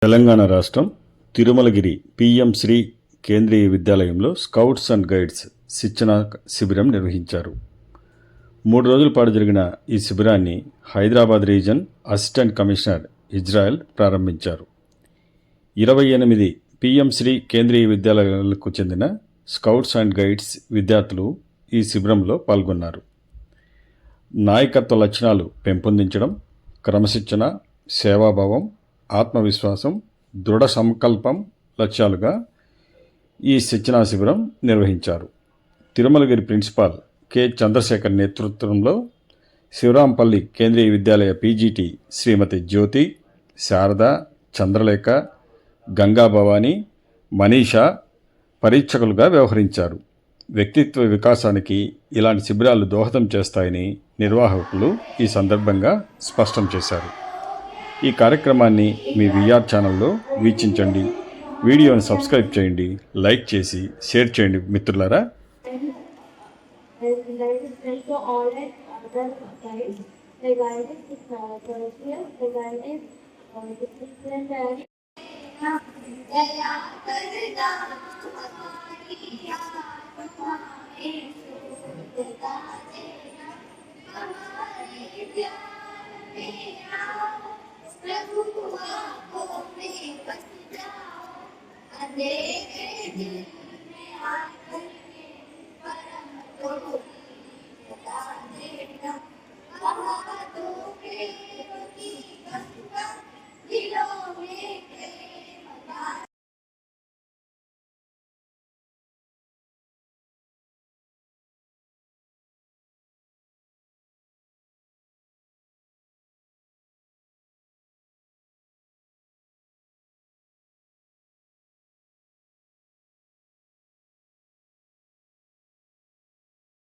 తెలంగాణ రాష్ట్రం తిరుమలగిరి పిఎం శ్రీ కేంద్రీయ విద్యాలయంలో scouts and guides శిక్షణ శిబిరం నిర్వహించారు. 3 రోజుల పాటు జరిగిన ఈ శిబిరాన్ని Hyderabad reason assistant commissioner Israel ప్రారంభించారు. 28 పిఎం శ్రీ కేంద్రీయ విద్యాలయాలకు చెందిన స్కౌట్స్ అండ్ గైడ్స్ విద్యార్థులు ఈ శిబిరంలో పాల్గొన్నారు. నాయకత్వ లక్షణాలు పెంపొందించడం, క్రమశిక్షణ, సేవాభావం, ఆత్మవిశ్వాసం, దృఢ సంకల్పం లక్ష్యాలుగా ఈ శిక్షణా శిబిరం నిర్వహించారు. తిరుమలగిరి ప్రిన్సిపాల్ కె చంద్రశేఖర్ నేతృత్వంలో శివరాంపల్లి కేంద్రీయ విద్యాలయ పీజీటీ శ్రీమతి జ్యోతి, శారద, చంద్రలేఖ, గంగాభవాని, మనీషా పరీక్షకులుగా వ్యవహరించారు. వ్యక్తిత్వ వికాసానికి ఇలాంటి శిబిరాలు దోహదం చేస్తాయని నిర్వాహకులు ఈ సందర్భంగా స్పష్టం చేశారు. ఈ కార్యక్రమాన్ని మీ విఆర్ ఛానల్లో వీక్షించండి. వీడియోని సబ్స్క్రైబ్ చేయండి, లైక్ చేసి షేర్ చేయండి మిత్రులారా. प्रभु आपको में बच जाओ,